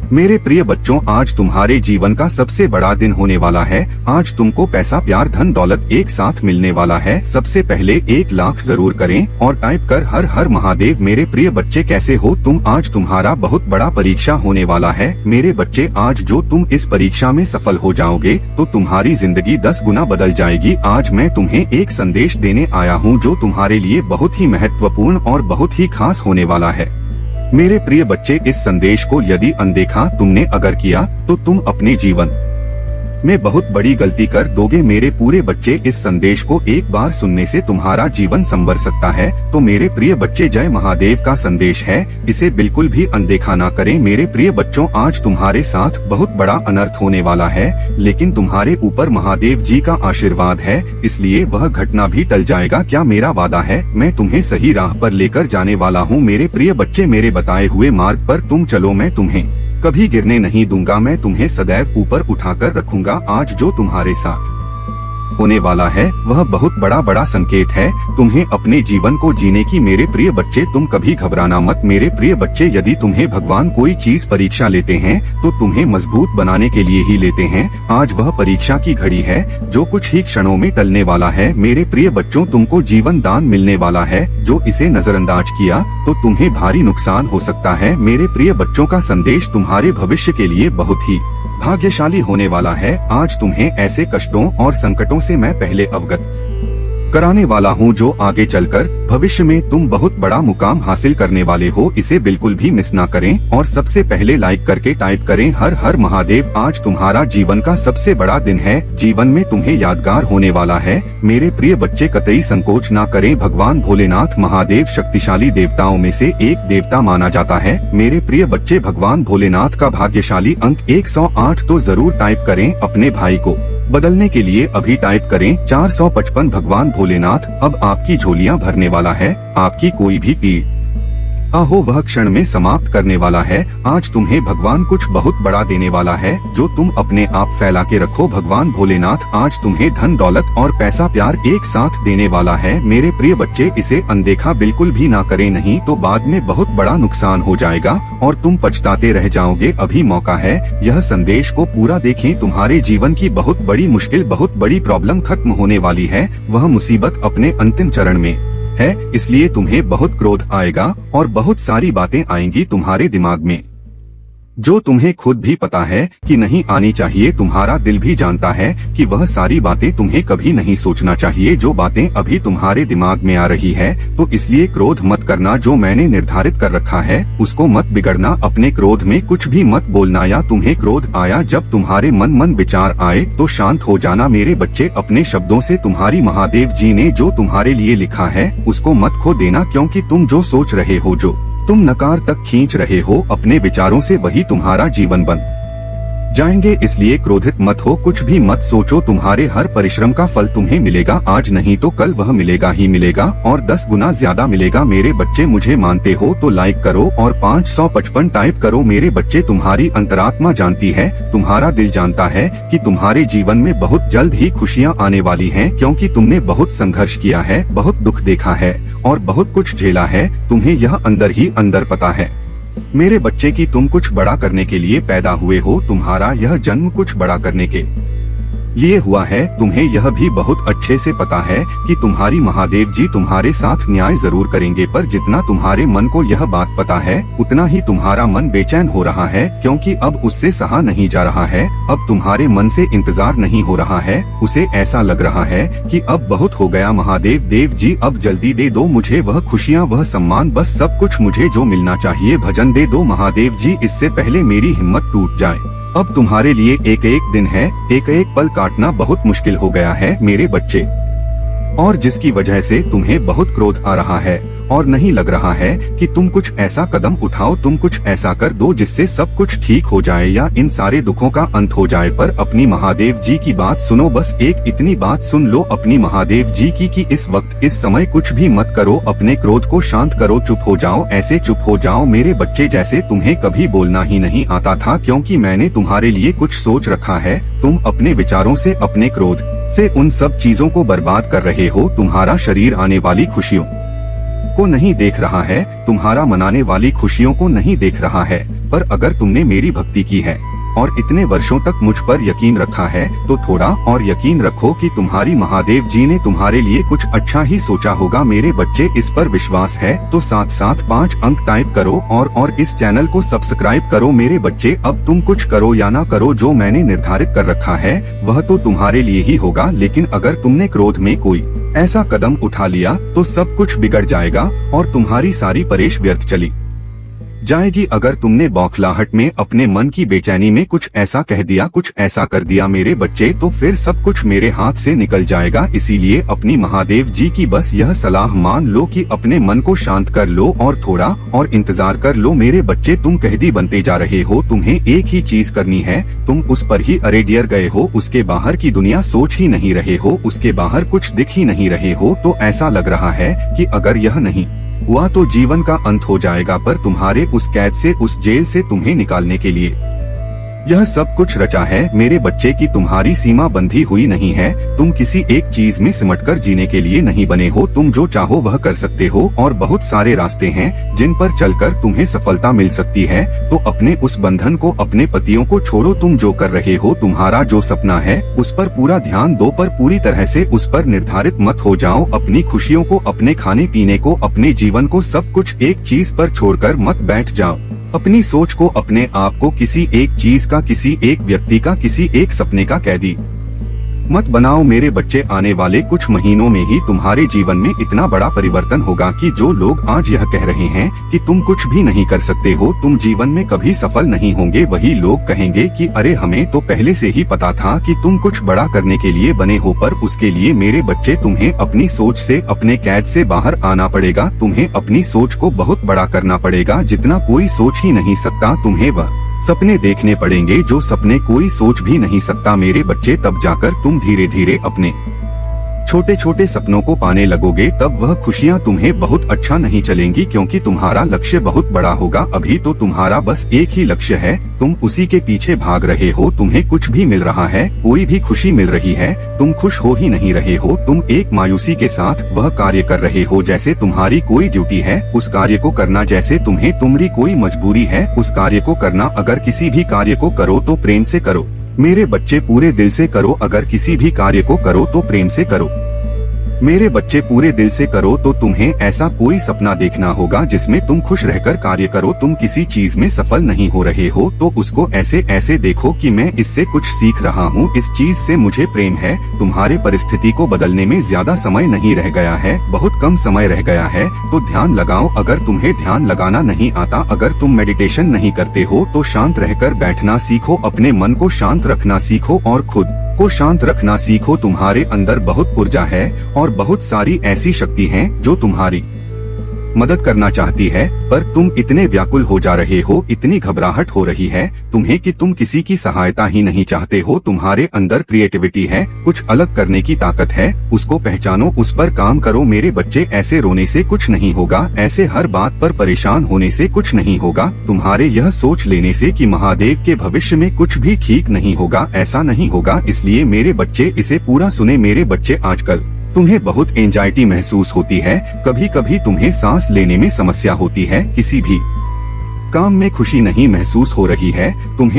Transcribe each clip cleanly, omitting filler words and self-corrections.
मेरे प्रिय बच्चों, आज तुम्हारे जीवन का सबसे बड़ा दिन होने वाला है। आज तुमको पैसा, प्यार, धन दौलत एक साथ मिलने वाला है। सबसे पहले 1 लाख जरूर करें और टाइप कर हर हर महादेव। मेरे प्रिय बच्चे, कैसे हो तुम? आज तुम्हारा बहुत बड़ा परीक्षा होने वाला है। मेरे बच्चे, आज जो तुम इस परीक्षा में सफल हो जाओगे तो तुम्हारी जिंदगी 10 गुना बदल जाएगी। आज मैं तुम्हें एक संदेश देने आया हूँ जो तुम्हारे लिए बहुत ही महत्वपूर्ण और बहुत ही खास होने वाला है। मेरे प्रिय बच्चे, इस संदेश को यदि अनदेखा तुमने अगर किया तो तुम अपने जीवन में बहुत बड़ी गलती कर दोगे। मेरे पूरे बच्चे, इस संदेश को एक बार सुनने से तुम्हारा जीवन संवर सकता है। तो मेरे प्रिय बच्चे, जय महादेव का संदेश है, इसे बिल्कुल भी अनदेखा ना करें। मेरे प्रिय बच्चों, आज तुम्हारे साथ बहुत बड़ा अनर्थ होने वाला है, लेकिन तुम्हारे ऊपर महादेव जी का आशीर्वाद है, इसलिए वह घटना भी टल जाएगा। क्या मेरा वादा है, मैं तुम्हें सही राह पर लेकर जाने वाला हूँ। मेरे प्रिय बच्चे, मेरे बताए हुए मार्ग पर तुम चलो, मैं तुम्हें कभी गिरने नहीं दूंगा। मैं तुम्हें सदैव ऊपर उठाकर रखूंगा। आज जो तुम्हारे साथ होने वाला है वह बहुत बड़ा संकेत है तुम्हें अपने जीवन को जीने की। मेरे प्रिय बच्चे, तुम कभी घबराना मत। मेरे प्रिय बच्चे, यदि तुम्हें भगवान कोई चीज परीक्षा लेते हैं तो तुम्हें मजबूत बनाने के लिए ही लेते हैं। आज वह परीक्षा की घड़ी है जो कुछ ही क्षणों में टलने वाला है। मेरे प्रिय बच्चों, तुमको जीवन दान मिलने वाला है। जो इसे नजरअंदाज किया तो तुम्हें भारी नुकसान हो सकता है। मेरे प्रिय बच्चों, का संदेश तुम्हारे भविष्य के लिए बहुत ही भाग्यशाली होने वाला है। आज तुम्हें ऐसे कष्टों और संकटों से मैं पहले अवगत कराने वाला हूँ जो आगे चलकर भविष्य में तुम बहुत बड़ा मुकाम हासिल करने वाले हो। इसे बिल्कुल भी मिस ना करें और सबसे पहले लाइक करके टाइप करें हर हर महादेव। आज तुम्हारा जीवन का सबसे बड़ा दिन है, जीवन में तुम्हें यादगार होने वाला है। मेरे प्रिय बच्चे, कतई संकोच ना करें। भगवान भोलेनाथ महादेव शक्तिशाली देवताओं में से एक देवता माना जाता है। मेरे प्रिय बच्चे, भगवान भोलेनाथ का भाग्यशाली अंक 108 तो जरूर टाइप करें। अपने भाई को बदलने के लिए अभी टाइप करें 455। भगवान भोलेनाथ अब आपकी झोलियां भरने वाला है। आपकी कोई भी पीड़ आहो वह क्षण में समाप्त करने वाला है। आज तुम्हें भगवान कुछ बहुत बड़ा देने वाला है जो तुम अपने आप फैला के रखो। भगवान भोलेनाथ आज तुम्हें धन दौलत और पैसा, प्यार एक साथ देने वाला है। मेरे प्रिय बच्चे, इसे अनदेखा बिल्कुल भी ना करें, नहीं तो बाद में बहुत बड़ा नुकसान हो जाएगा और तुम पछताते रह जाओगे। अभी मौका है, यह संदेश को पूरा देखें। तुम्हारे जीवन की बहुत बड़ी मुश्किल, बहुत बड़ी प्रॉब्लम खत्म होने वाली है। वह मुसीबत अपने अंतिम चरण में है, इसलिए तुम्हें बहुत क्रोध आएगा और बहुत सारी बातें आएंगी तुम्हारे दिमाग में जो तुम्हें खुद भी पता है कि नहीं आनी चाहिए। तुम्हारा दिल भी जानता है कि वह सारी बातें तुम्हें कभी नहीं सोचना चाहिए जो बातें अभी तुम्हारे दिमाग में आ रही है। तो इसलिए क्रोध मत करना, जो मैंने निर्धारित कर रखा है उसको मत बिगड़ना। अपने क्रोध में कुछ भी मत बोलना, या तुम्हें क्रोध आया जब तुम्हारे मन विचार आए तो शांत हो जाना। मेरे बच्चे, अपने शब्दों से तुम्हारी महादेव जी ने जो तुम्हारे लिए लिखा है उसको मत खो देना, क्योंकि तुम जो सोच रहे हो, जो तुम नकार तक खींच रहे हो अपने विचारों से, वही तुम्हारा जीवन बन जाएंगे। इसलिए क्रोधित मत हो, कुछ भी मत सोचो। तुम्हारे हर परिश्रम का फल तुम्हें मिलेगा, आज नहीं तो कल वह मिलेगा ही मिलेगा और 10 गुना ज्यादा मिलेगा। मेरे बच्चे, मुझे मानते हो तो लाइक करो और 555 टाइप करो। मेरे बच्चे, तुम्हारी अंतरात्मा जानती है, तुम्हारा दिल जानता है कि तुम्हारे जीवन में बहुत जल्द ही खुशियाँ आने वाली हैं, क्योंकि तुमने बहुत संघर्ष किया है, बहुत दुख देखा है और बहुत कुछ झेला है। तुम्हें यह अंदर ही अंदर पता है मेरे बच्चे कि तुम कुछ बड़ा करने के लिए पैदा हुए हो। तुम्हारा यह जन्म कुछ बड़ा करने के लिए हुआ है। तुम्हें यह भी बहुत अच्छे से पता है कि तुम्हारी महादेव जी तुम्हारे साथ न्याय जरूर करेंगे, पर जितना तुम्हारे मन को यह बात पता है उतना ही तुम्हारा मन बेचैन हो रहा है, क्योंकि अब उससे सहा नहीं जा रहा है। अब तुम्हारे मन से इंतजार नहीं हो रहा है, उसे ऐसा लग रहा है कि अब बहुत हो गया महादेव, देव जी अब जल्दी दे दो मुझे वह खुशियाँ, वह सम्मान, बस सब कुछ मुझे जो मिलना चाहिए। भजन दे दो महादेव जी, इससे पहले मेरी हिम्मत टूट जाए। अब तुम्हारे लिए एक एक दिन है, एक एक पल काटना बहुत मुश्किल हो गया है मेरे बच्चे, और जिसकी वजह से तुम्हें बहुत क्रोध आ रहा है और नहीं लग रहा है कि तुम कुछ ऐसा कदम उठाओ, तुम कुछ ऐसा कर दो जिससे सब कुछ ठीक हो जाए या इन सारे दुखों का अंत हो जाए। पर अपनी महादेव जी की बात सुनो, बस एक इतनी बात सुन लो अपनी महादेव जी की कि इस वक्त इस समय कुछ भी मत करो, अपने क्रोध को शांत करो, चुप हो जाओ, ऐसे चुप हो जाओ मेरे बच्चे जैसे तुम्हें कभी बोलना ही नहीं आता था, क्योंकि मैंने तुम्हारे लिए कुछ सोच रखा है। तुम अपने विचारों से, अपने क्रोध से उन सब चीजों को बर्बाद कर रहे हो। तुम्हारा शरीर आने वाली खुशियों को नहीं देख रहा है, तुम्हारा मनाने वाली खुशियों को नहीं देख रहा है। पर अगर तुमने मेरी भक्ति की है और इतने वर्षों तक मुझ पर यकीन रखा है तो थोड़ा और यकीन रखो कि तुम्हारी महादेव जी ने तुम्हारे लिए कुछ अच्छा ही सोचा होगा। मेरे बच्चे, इस पर विश्वास है तो साथ साथ 5 अंक टाइप करो और इस चैनल को सब्सक्राइब करो। मेरे बच्चे, अब तुम कुछ करो या ना करो, जो मैंने निर्धारित कर रखा है वह तो तुम्हारे लिए ही होगा, लेकिन अगर तुमने क्रोध में कोई ऐसा कदम उठा लिया तो सब कुछ बिगड़ जाएगा और तुम्हारी सारी परेश व्यर्थ चली जाएगी। अगर तुमने बौखलाहट में अपने मन की बेचैनी में कुछ ऐसा कह दिया, कुछ ऐसा कर दिया मेरे बच्चे, तो फिर सब कुछ मेरे हाथ से निकल जाएगा। इसीलिए अपनी महादेव जी की बस यह सलाह मान लो कि अपने मन को शांत कर लो और थोड़ा और इंतजार कर लो। मेरे बच्चे, तुम कैदी बनते जा रहे हो, तुम्हें एक ही चीज करनी है, तुम उस पर ही अरेडियर गए हो, उसके बाहर की दुनिया सोच ही नहीं रहे हो, उसके बाहर कुछ दिख ही नहीं रहे हो। तो ऐसा लग रहा है कि अगर यह नहीं हुआ तो जीवन का अंत हो जाएगा, पर तुम्हारे उस कैद से, उस जेल से तुम्हें निकालने के लिए यह सब कुछ रचा है मेरे बच्चे की तुम्हारी सीमा बंधी हुई नहीं है। तुम किसी एक चीज में सिमटकर जीने के लिए नहीं बने हो। तुम जो चाहो वह कर सकते हो और बहुत सारे रास्ते हैं जिन पर चलकर तुम्हें सफलता मिल सकती है। तो अपने उस बंधन को, अपने पतियों को छोड़ो। तुम जो कर रहे हो, तुम्हारा जो सपना है उस पर पूरा ध्यान दो, पर पूरी तरह से उस पर निर्धारित मत हो जाओ। अपनी खुशियों को, अपने खाने पीने को, अपने जीवन को, सब कुछ एक चीज पर छोड़कर मत बैठ जाओ। अपनी सोच को, अपने आप को किसी एक चीज का, किसी एक व्यक्ति का, किसी एक सपने का कैदी मत बनाओ। मेरे बच्चे, आने वाले कुछ महीनों में ही तुम्हारे जीवन में इतना बड़ा परिवर्तन होगा कि जो लोग आज यह कह रहे हैं कि तुम कुछ भी नहीं कर सकते हो, तुम जीवन में कभी सफल नहीं होंगे, वही लोग कहेंगे कि अरे हमें तो पहले से ही पता था कि तुम कुछ बड़ा करने के लिए बने हो। पर उसके लिए मेरे बच्चे, तुम्हें अपनी सोच से, अपने कैद से बाहर आना पड़ेगा। तुम्हें अपनी सोच को बहुत बड़ा करना पड़ेगा, जितना कोई सोच ही नहीं सकता। तुम्हें वह सपने देखने पड़ेंगे जो सपने कोई सोच भी नहीं सकता मेरे बच्चे। तब जाकर तुम धीरे धीरे अपने छोटे छोटे सपनों को पाने लगोगे। तब वह खुशियाँ तुम्हें बहुत अच्छा नहीं चलेंगी, क्योंकि तुम्हारा लक्ष्य बहुत बड़ा होगा। अभी तो तुम्हारा बस एक ही लक्ष्य है, तुम उसी के पीछे भाग रहे हो। तुम्हें कुछ भी मिल रहा है, कोई भी खुशी मिल रही है, तुम खुश हो ही नहीं रहे हो। तुम एक मायूसी के साथ वह कार्य कर रहे हो जैसे तुम्हारी कोई ड्यूटी है उस कार्य को करना, जैसे तुम्हारी कोई मजबूरी है उस कार्य को करना। अगर किसी भी कार्य को करो तो प्रेम से करो मेरे बच्चे, पूरे दिल से करो। अगर किसी भी कार्य को करो तो प्रेम से करो मेरे बच्चे, पूरे दिल से करो। तो तुम्हें ऐसा कोई सपना देखना होगा जिसमें तुम खुश रहकर कार्य करो। तुम किसी चीज में सफल नहीं हो रहे हो तो उसको ऐसे ऐसे देखो कि मैं इससे कुछ सीख रहा हूँ, इस चीज से मुझे प्रेम है। तुम्हारे परिस्थिति को बदलने में ज्यादा समय नहीं रह गया है, बहुत कम समय रह गया है। तो ध्यान लगाओ। अगर तुम्हें ध्यान लगाना नहीं आता, अगर तुम मेडिटेशन नहीं करते हो तो शांत रहकर बैठना सीखो, अपने मन को शांत रखना सीखो और खुद को शांत रखना सीखो। तुम्हारे अंदर बहुत ऊर्जा है और बहुत सारी ऐसी शक्ति हैं जो तुम्हारी मदद करना चाहती है, पर तुम इतने व्याकुल हो जा रहे हो, इतनी घबराहट हो रही है तुम्हें कि तुम किसी की सहायता ही नहीं चाहते हो। तुम्हारे अंदर क्रिएटिविटी है, कुछ अलग करने की ताकत है, उसको पहचानो, उस पर काम करो मेरे बच्चे। ऐसे रोने से कुछ नहीं होगा, ऐसे हर बात पर परेशान होने से कुछ नहीं होगा, तुम्हारे यह सोच लेने से कि महादेव के भविष्य में कुछ भी ठीक नहीं होगा, ऐसा नहीं होगा। इसलिए मेरे बच्चे इसे पूरा सुने मेरे बच्चे। आजकल तुम्हें बहुत एंजाइटी महसूस होती है, कभी कभी तुम्हें सांस लेने में समस्या होती है, किसी भी काम में खुशी नहीं महसूस हो रही है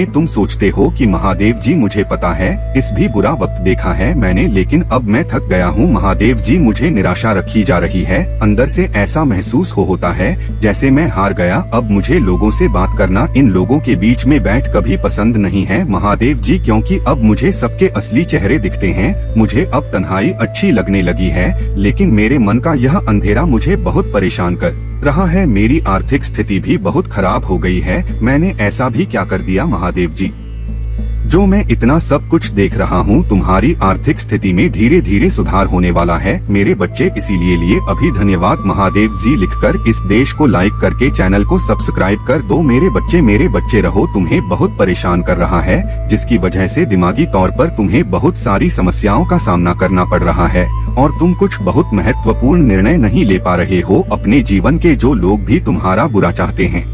तुम सोचते हो कि महादेव जी मुझे पता है इस भी बुरा वक्त देखा है मैंने, लेकिन अब मैं थक गया हूँ। महादेव जी मुझे निराशा रखी जा रही है, अंदर से ऐसा महसूस होता है जैसे मैं हार गया। अब मुझे लोगों से बात करना, इन लोगों के बीच में बैठ कभी पसंद नहीं है महादेव जी, क्योंकि अब मुझे सबके असली चेहरे दिखते हैं। मुझे अब तन्हाई अच्छी लगने लगी है, लेकिन मेरे मन का यह अंधेरा मुझे बहुत परेशान कर रहा है। मेरी आर्थिक स्थिति भी बहुत खराब हो गई है। मैंने ऐसा भी क्या कर दिया महादेव जी जो मैं इतना सब कुछ देख रहा हूँ? तुम्हारी आर्थिक स्थिति में धीरे धीरे सुधार होने वाला है मेरे बच्चे, इसीलिए अभी धन्यवाद महादेव जी लिखकर इस देश को लाइक करके चैनल को सब्सक्राइब कर दो मेरे बच्चे रहो। तुम्हें बहुत परेशान कर रहा है, जिसकी वजह से दिमागी तौर पर तुम्हें बहुत सारी समस्याओं का सामना करना पड़ रहा है और तुम कुछ बहुत महत्वपूर्ण निर्णय नहीं ले पा रहे हो। अपने जीवन के जो लोग भी तुम्हारा बुरा चाहते हैं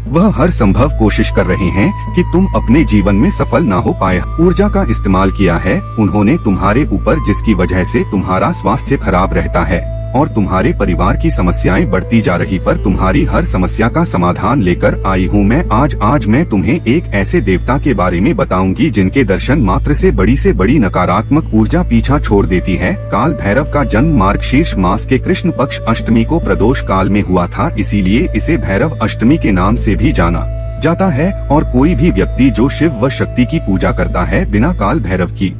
वह हर संभव कोशिश कर रहे हैं कि तुम अपने जीवन में सफल ना हो पाए। ऊर्जा का इस्तेमाल किया है उन्होंने तुम्हारे ऊपर, जिसकी वजह से तुम्हारा स्वास्थ्य खराब रहता है और तुम्हारे परिवार की समस्याएं बढ़ती जा रही, पर तुम्हारी हर समस्या का समाधान लेकर आई हूँ मैं। आज मैं तुम्हें एक ऐसे देवता के बारे में बताऊंगी जिनके दर्शन मात्र से बड़ी नकारात्मक ऊर्जा पीछा छोड़ देती है। काल भैरव का जन्म मार्गशीर्ष मास के कृष्ण पक्ष अष्टमी को प्रदोष काल में हुआ था, इसीलिए इसे भैरव अष्टमी के नाम से भी जाना जाता है। और कोई भी व्यक्ति जो शिव व शक्ति की पूजा करता है बिना काल भैरव की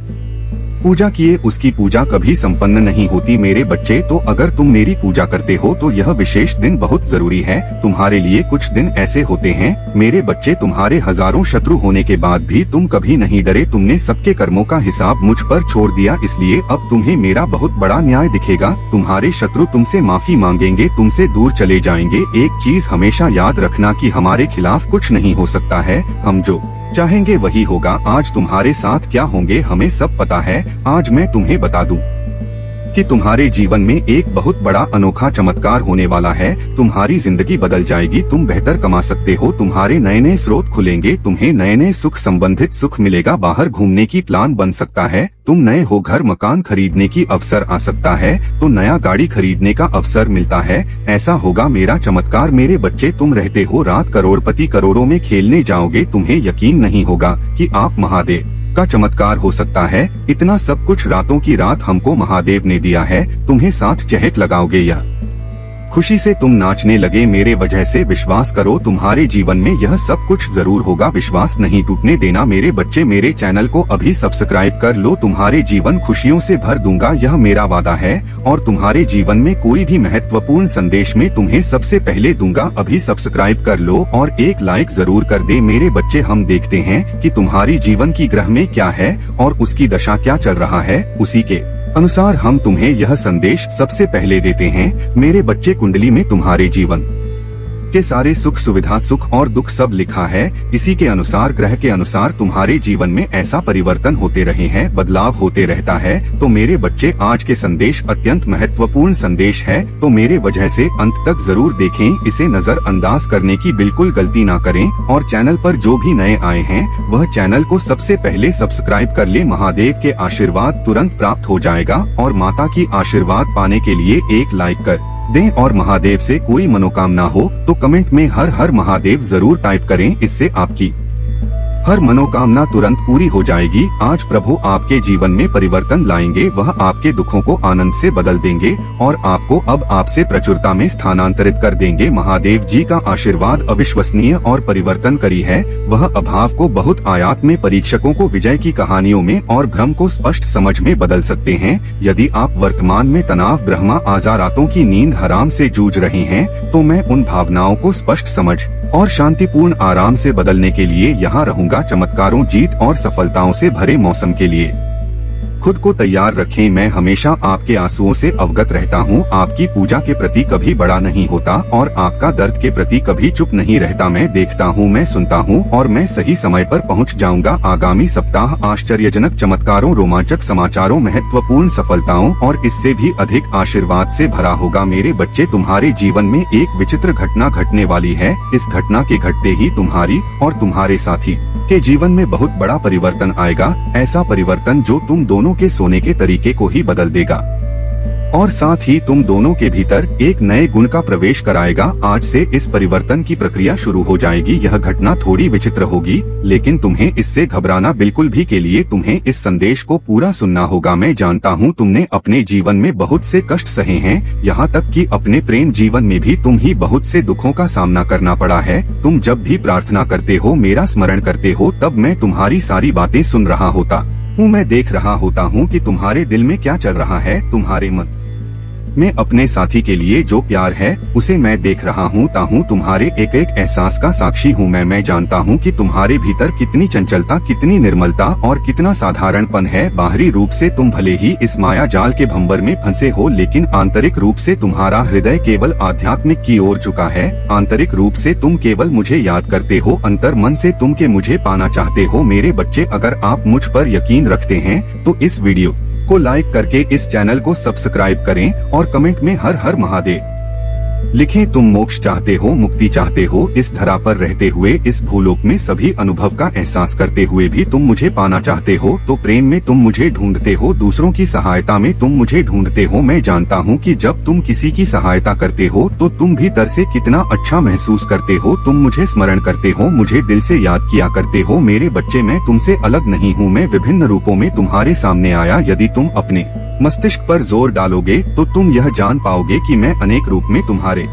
पूजा किए, उसकी पूजा कभी संपन्न नहीं होती। मेरे बच्चे, तो अगर तुम मेरी पूजा करते हो तो यह विशेष दिन बहुत जरूरी है तुम्हारे लिए। कुछ दिन ऐसे होते हैं मेरे बच्चे, तुम्हारे हजारों शत्रु होने के बाद भी तुम कभी नहीं डरे। तुमने सबके कर्मों का हिसाब मुझ पर छोड़ दिया, इसलिए अब तुम्हें मेरा बहुत बड़ा न्याय दिखेगा। तुम्हारे शत्रु तुमसे माफी मांगेंगे, तुमसे दूर चले जाएंगे। एक चीज हमेशा याद रखना कि हमारे खिलाफ कुछ नहीं हो सकता है, हम जो चाहेंगे वही होगा। आज तुम्हारे साथ क्या होंगे हमें सब पता है। आज मैं तुम्हें बता दूं कि तुम्हारे जीवन में एक बहुत बड़ा अनोखा चमत्कार होने वाला है। तुम्हारी जिंदगी बदल जाएगी, तुम बेहतर कमा सकते हो, तुम्हारे नए नए स्रोत खुलेंगे, तुम्हें नए नए सुख संबंधित सुख मिलेगा, बाहर घूमने की प्लान बन सकता है, तुम नए हो, घर मकान खरीदने की अवसर आ सकता है, तो नया गाड़ी खरीदने का अवसर मिलता है। ऐसा होगा मेरा चमत्कार। मेरे बच्चे, तुम रहते हो रात करोड़पति करोड़ों में खेलने जाओगे, तुम्हें यकीन नहीं होगा कि आप महादेव का चमत्कार हो सकता है। इतना सब कुछ रातों की रात हमको महादेव ने दिया है, तुम्हें साथ चहट लगाओगे या खुशी से तुम नाचने लगे मेरे वजह से। विश्वास करो, तुम्हारे जीवन में यह सब कुछ जरूर होगा। विश्वास नहीं टूटने देना मेरे बच्चे। मेरे चैनल को अभी सब्सक्राइब कर लो, तुम्हारे जीवन खुशियों से भर दूंगा, यह मेरा वादा है। और तुम्हारे जीवन में कोई भी महत्वपूर्ण संदेश में तुम्हें सबसे पहले दूंगा। अभी सब्सक्राइब कर लो और एक लाइक जरूर कर दे मेरे बच्चे। हम देखते हैं कि तुम्हारी जीवन की ग्रह में क्या है और उसकी दशा क्या चल रहा है, उसी के अनुसार हम तुम्हें यह संदेश सबसे पहले देते हैं। मेरे बच्चे, कुंडली में तुम्हारे जीवन के सारे सुख सुविधा, सुख और दुख सब लिखा है। इसी के अनुसार, ग्रह के अनुसार तुम्हारे जीवन में ऐसा परिवर्तन होते रहे हैं, बदलाव होते रहता है। तो मेरे बच्चे, आज के संदेश अत्यंत महत्वपूर्ण संदेश है, तो मेरे वजह से अंत तक जरूर देखें। इसे नजरअंदाज करने की बिल्कुल गलती ना करें। और चैनल पर जो भी नए आए हैं वह चैनल को सबसे पहले सब्सक्राइब कर ले। महादेव के आशीर्वाद तुरंत प्राप्त हो जाएगा। और माता की आशीर्वाद पाने के लिए एक लाइक कर दें। और महादेव से कोई मनोकामना हो तो कमेंट में हर हर महादेव जरूर टाइप करें, इससे आपकी हर मनोकामना तुरंत पूरी हो जाएगी। आज प्रभु आपके जीवन में परिवर्तन लाएंगे, वह आपके दुखों को आनंद से बदल देंगे और आपको अब आपसे प्रचुरता में स्थानांतरित कर देंगे। महादेव जी का आशीर्वाद अविश्वसनीय और परिवर्तनकारी है। वह अभाव को बहुत आयात में, परीक्षकों को विजय की कहानियों में और भ्रम को स्पष्ट समझ में बदल सकते हैं। यदि आप वर्तमान में तनाव, ब्रह्मा आजा, रातों की नींद हराम से जूझ रहे हैं तो मैं उन भावनाओं को स्पष्ट समझ और शांतिपूर्ण आराम से बदलने के लिए यहाँ रहूंगा। चमत्कारों, जीत और सफलताओं से भरे मौसम के लिए खुद को तैयार रखें। मैं हमेशा आपके आंसुओं से अवगत रहता हूँ। आपकी पूजा के प्रति कभी बड़ा नहीं होता और आपका दर्द के प्रति कभी चुप नहीं रहता। मैं देखता हूँ, मैं सुनता हूँ और मैं सही समय पर पहुँच जाऊंगा। आगामी सप्ताह आश्चर्यजनक चमत्कारों, रोमांचक समाचारों, महत्वपूर्ण सफलताओं और इससे भी अधिक आशीर्वाद से भरा होगा। मेरे बच्चे, तुम्हारे जीवन में एक विचित्र घटना घटने वाली है। इस घटना के घटते ही तुम्हारी और तुम्हारे साथी के जीवन में बहुत बड़ा परिवर्तन आएगा। ऐसा परिवर्तन जो तुम दोनों के सोने के तरीके को ही बदल देगा और साथ ही तुम दोनों के भीतर एक नए गुण का प्रवेश कराएगा। आज से इस परिवर्तन की प्रक्रिया शुरू हो जाएगी। यह घटना थोड़ी विचित्र होगी, लेकिन तुम्हें इससे घबराना बिल्कुल भी के लिए तुम्हें इस संदेश को पूरा सुनना होगा। मैं जानता हूँ तुमने अपने जीवन में बहुत से कष्ट सहे हैं, यहाँ तक कि अपने प्रेम जीवन में भी तुम ही बहुत से दुखों का सामना करना पड़ा है। तुम जब भी प्रार्थना करते हो, मेरा स्मरण करते हो, तब मैं तुम्हारी सारी बातें सुन रहा होता हूँ। मैं देख रहा होता हूँ कि तुम्हारे दिल में क्या चल रहा है। तुम्हारे मन में अपने साथी के लिए जो प्यार है उसे मैं देख रहा हूँ। तुम्हारे एक एक एहसास का साक्षी हूँ मैं जानता हूँ कि तुम्हारे भीतर कितनी चंचलता, कितनी निर्मलता और कितना साधारणपन है। बाहरी रूप से तुम भले ही इस माया जाल के भंवर में फंसे हो, लेकिन आंतरिक रूप से तुम्हारा हृदय केवल आध्यात्मिक की ओर झुका है। आंतरिक रूप से तुम केवल मुझे याद करते हो, अंतर मन से तुम के मुझे पाना चाहते हो। मेरे बच्चे, अगर आप मुझ पर यकीन रखते हैं तो इस वीडियो को लाइक करके इस चैनल को सब्सक्राइब करें और कमेंट में हर हर महादेव लिखें तुम मोक्ष चाहते हो, मुक्ति चाहते हो, इस धरा पर रहते हुए इस भूलोक में सभी अनुभव का एहसास करते हुए भी तुम मुझे पाना चाहते हो, तो प्रेम में तुम मुझे ढूंढते हो, दूसरों की सहायता में तुम मुझे ढूंढते हो। मैं जानता हूँ कि जब तुम किसी की सहायता करते हो तो तुम भीतर से कितना अच्छा महसूस करते हो। तुम मुझे स्मरण करते हो, मुझे दिल से याद किया करते हो। मेरे बच्चे, मैं तुमसे अलग नहीं हूँ, मैं विभिन्न रूपों में तुम्हारे सामने आया। यदि तुम अपने मस्तिष्क पर जोर डालोगे तो तुम यह जान पाओगे कि मैं अनेक रूप में तुम्हारे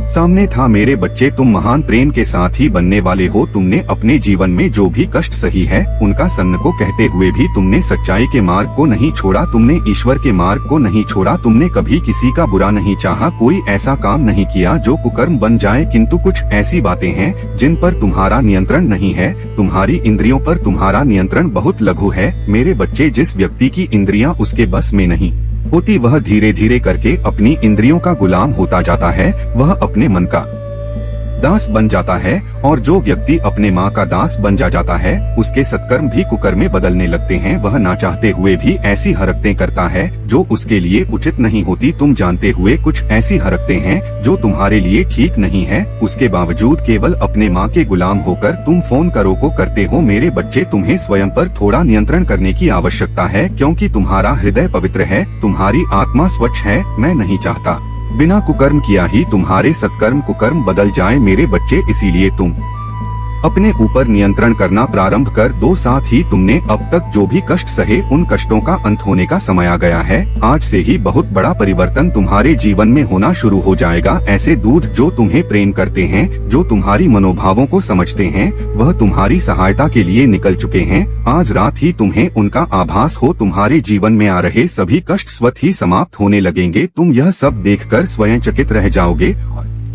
सामने था। मेरे बच्चे, तुम महान प्रेम के साथ ही बनने वाले हो। तुमने अपने जीवन में जो भी कष्ट सही है उनका सन्न को कहते हुए भी तुमने सच्चाई के मार्ग को नहीं छोड़ा, तुमने ईश्वर के मार्ग को नहीं छोड़ा, तुमने कभी किसी का बुरा नहीं चाहा, कोई ऐसा काम नहीं किया जो कुकर्म बन जाए। किंतु कुछ ऐसी बातें हैं जिन पर तुम्हारा नियंत्रण नहीं है। तुम्हारी इंद्रियों पर तुम्हारा नियंत्रण बहुत लघु है। मेरे बच्चे, जिस व्यक्ति की इंद्रियां उसके बस में नहीं होती, वह धीरे धीरे करके अपनी इंद्रियों का गुलाम होता जाता है, वह अपने मन का दास बन जाता है। और जो व्यक्ति अपने माँ का दास बन जाता है उसके सत्कर्म भी कुकर्म में बदलने लगते हैं। वह ना चाहते हुए भी ऐसी हरकतें करता है जो उसके लिए उचित नहीं होती। तुम जानते हुए कुछ ऐसी हरकतें हैं जो तुम्हारे लिए ठीक नहीं है, उसके बावजूद केवल अपने माँ के गुलाम होकर तुम फोन करो को करते हो। मेरे बच्चे, तुम्हें स्वयं पर थोड़ा नियंत्रण करने की आवश्यकता है, क्योंकि तुम्हारा हृदय पवित्र है, तुम्हारी आत्मा स्वच्छ है। मैं नहीं चाहता बिना कुकर्म किया ही तुम्हारे सत्कर्म कुकर्म बदल जाए। मेरे बच्चे, इसीलिए तुम अपने ऊपर नियंत्रण करना प्रारंभ कर दो। साथ ही तुमने अब तक जो भी कष्ट सहे उन कष्टों का अंत होने का समय आ गया है। आज से ही बहुत बड़ा परिवर्तन तुम्हारे जीवन में होना शुरू हो जाएगा। ऐसे दूत जो तुम्हें प्रेम करते हैं, जो तुम्हारी मनोभावों को समझते हैं, वह तुम्हारी सहायता के लिए निकल चुके हैं। आज रात ही तुम्हें उनका आभास हो। तुम्हारे जीवन में आ रहे सभी कष्ट स्वतः ही समाप्त होने लगेंगे। तुम यह सब देखकर स्वयं चकित रह जाओगे।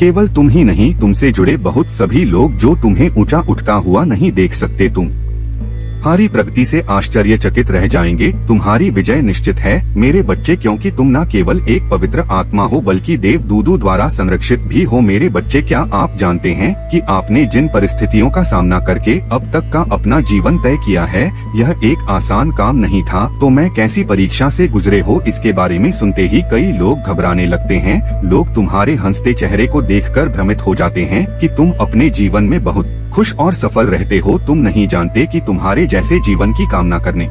केवल तुम ही नहीं, तुमसे जुड़े बहुत सभी लोग जो तुम्हें ऊंचा उठता हुआ नहीं देख सकते। तुम्हारी प्रगति से आश्चर्यचकित रह जाएंगे। तुम्हारी विजय निश्चित है मेरे बच्चे, क्योंकि तुम न केवल एक पवित्र आत्मा हो बल्कि देव दूतों द्वारा संरक्षित भी हो। मेरे बच्चे, क्या आप जानते हैं कि आपने जिन परिस्थितियों का सामना करके अब तक का अपना जीवन तय किया है, यह एक आसान काम नहीं था। तो मैं कैसी परीक्षा से गुजरे हो, इसके बारे में सुनते ही कई लोग घबराने लगते हैं। लोग तुम्हारे हंसते चेहरे को देखकर भ्रमित हो जाते हैं कि तुम अपने जीवन में बहुत खुश और सफल रहते हो। तुम नहीं जानते कि तुम्हारे जैसे जीवन की कामना करने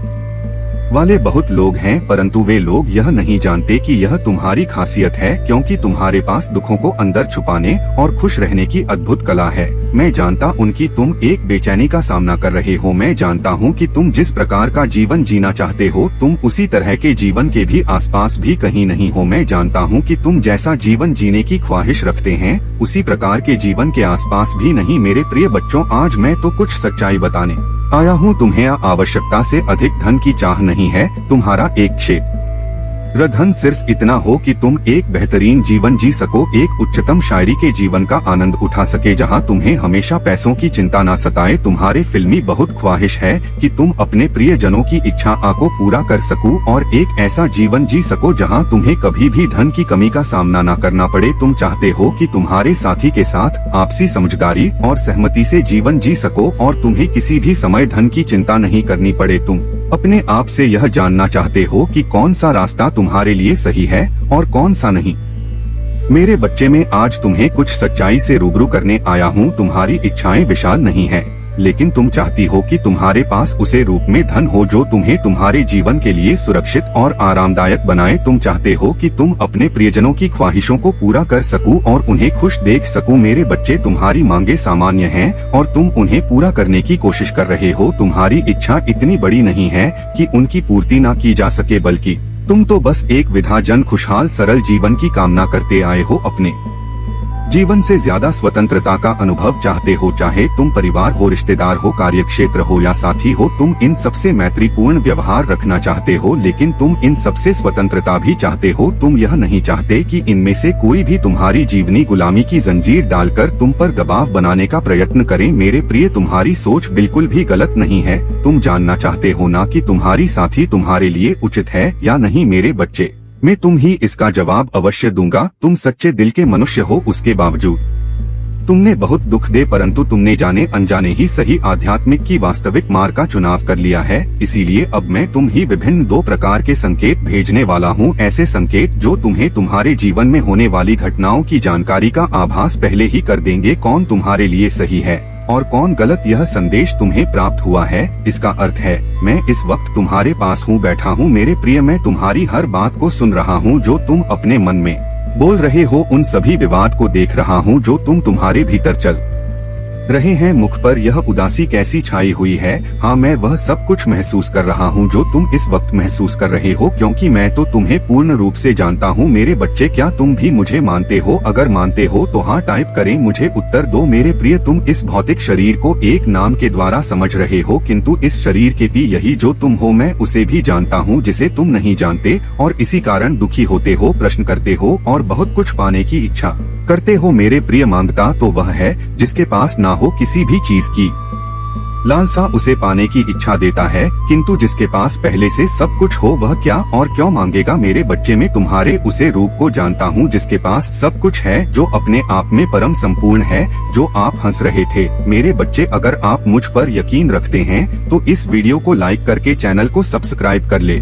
वाले बहुत लोग हैं, परंतु वे लोग यह नहीं जानते कि यह तुम्हारी खासियत है, क्योंकि तुम्हारे पास दुखों को अंदर छुपाने और खुश रहने की अद्भुत कला है। मैं जानता हूँ कि तुम एक बेचैनी का सामना कर रहे हो। मैं जानता हूँ कि तुम जिस प्रकार का जीवन जीना चाहते हो तुम उसी तरह के जीवन के भी आसपास भी कहीं नहीं हो। मैं जानता हूँ कि तुम जैसा जीवन जीने की ख्वाहिश रखते हैं उसी प्रकार के जीवन के आसपास भी नहीं। मेरे प्रिय बच्चों, आज मैं तो कुछ सच्चाई बताने आया हूँ। तुम्हें आवश्यकता से अधिक धन की चाह नहीं है। तुम्हारा एक क्षेत्र धन सिर्फ इतना हो कि तुम एक बेहतरीन जीवन जी सको, एक उच्चतम शायरी के जीवन का आनंद उठा सके जहाँ तुम्हें हमेशा पैसों की चिंता न सताए। तुम्हारे फिल्मी बहुत ख्वाहिश है कि तुम अपने प्रिय जनों की इच्छा को पूरा कर सको और एक ऐसा जीवन जी सको जहाँ तुम्हें कभी भी धन की कमी का सामना न करना पड़े। तुम चाहते हो कि तुम्हारे साथी के साथ आपसी समझदारी और सहमति से जीवन जी सको और तुम्हें किसी भी समय धन की चिंता नहीं करनी पड़े। तुम अपने आप से यह जानना चाहते हो कि कौन सा रास्ता तुम्हारे लिए सही है और कौन सा नहीं। मेरे बच्चे, में आज तुम्हें कुछ सच्चाई से रूबरू करने आया हूँ। तुम्हारी इच्छाएं विशाल नहीं है, लेकिन तुम चाहती हो कि तुम्हारे पास उसे रूप में धन हो जो तुम्हें तुम्हारे जीवन के लिए सुरक्षित और आरामदायक बनाए। तुम चाहते हो कि तुम अपने प्रियजनों की ख्वाहिशों को पूरा कर सकूं और उन्हें खुश देख सकूं। मेरे बच्चे, तुम्हारी मांगे सामान्य हैं और तुम उन्हें पूरा करने की कोशिश कर रहे हो। तुम्हारी इच्छा इतनी बड़ी नहीं है कि उनकी पूर्ति न की जा सके, बल्कि तुम तो बस एक विधाजन खुशहाल सरल जीवन की कामना करते आए हो। अपने जीवन से ज्यादा स्वतंत्रता का अनुभव चाहते हो, चाहे तुम परिवार हो, रिश्तेदार हो, कार्यक्षेत्र हो या साथी हो। तुम इन सबसे मैत्रीपूर्ण व्यवहार रखना चाहते हो, लेकिन तुम इन सबसे स्वतंत्रता भी चाहते हो। तुम यह नहीं चाहते कि इनमें से कोई भी तुम्हारी जीवनी गुलामी की जंजीर डालकर तुम पर दबाव बनाने का प्रयत्न करे। मेरे प्रिय, तुम्हारी सोच बिल्कुल भी गलत नहीं है। तुम जानना चाहते हो ना कि तुम्हारी साथी तुम्हारे लिए उचित है या नहीं। मेरे बच्चे, मैं तुम ही इसका जवाब अवश्य दूंगा। तुम सच्चे दिल के मनुष्य हो, उसके बावजूद तुमने बहुत दुख दे परंतु तुमने जाने अनजाने ही सही आध्यात्मिक की वास्तविक मार्ग का चुनाव कर लिया है। इसीलिए अब मैं तुम ही विभिन्न 2 प्रकार के संकेत भेजने वाला हूँ, ऐसे संकेत जो तुम्हें तुम्हारे जीवन में होने वाली घटनाओं की जानकारी का आभास पहले ही कर देंगे। कौन तुम्हारे लिए सही है और कौन गलत, यह संदेश तुम्हें प्राप्त हुआ है। इसका अर्थ है मैं इस वक्त तुम्हारे पास हूँ, बैठा हूँ मेरे प्रिय। मैं तुम्हारी हर बात को सुन रहा हूँ जो तुम अपने मन में बोल रहे हो, उन सभी विवाद को देख रहा हूँ जो तुम्हारे भीतर चल रहे हैं। मुख पर यह उदासी कैसी छाई हुई है। हाँ, मैं वह सब कुछ महसूस कर रहा हूँ जो तुम इस वक्त महसूस कर रहे हो, क्योंकि मैं तो तुम्हें पूर्ण रूप से जानता हूँ मेरे बच्चे। क्या तुम भी मुझे मानते हो? अगर मानते हो तो हाँ टाइप करें, मुझे उत्तर दो मेरे प्रिय। तुम इस भौतिक शरीर को एक नाम के द्वारा समझ रहे हो, किंतु इस शरीर के भी यही जो तुम हो, मैं उसे भी जानता हूँ जिसे तुम नहीं जानते, और इसी कारण दुखी होते हो, प्रश्न करते हो और बहुत कुछ पाने की इच्छा करते हो मेरे प्रिय। मांगता तो वह है जिसके पास ना हो किसी भी चीज की लालसा, उसे पाने की इच्छा देता है, किंतु जिसके पास पहले से सब कुछ हो वह क्या और क्यों मांगेगा मेरे बच्चे। में तुम्हारे उसे रूप को जानता हूँ जिसके पास सब कुछ है, जो अपने आप में परम संपूर्ण है, जो आप हंस रहे थे मेरे बच्चे। अगर आप मुझ पर यकीन रखते हैं तो इस वीडियो को लाइक करके चैनल को सब्सक्राइब कर ले।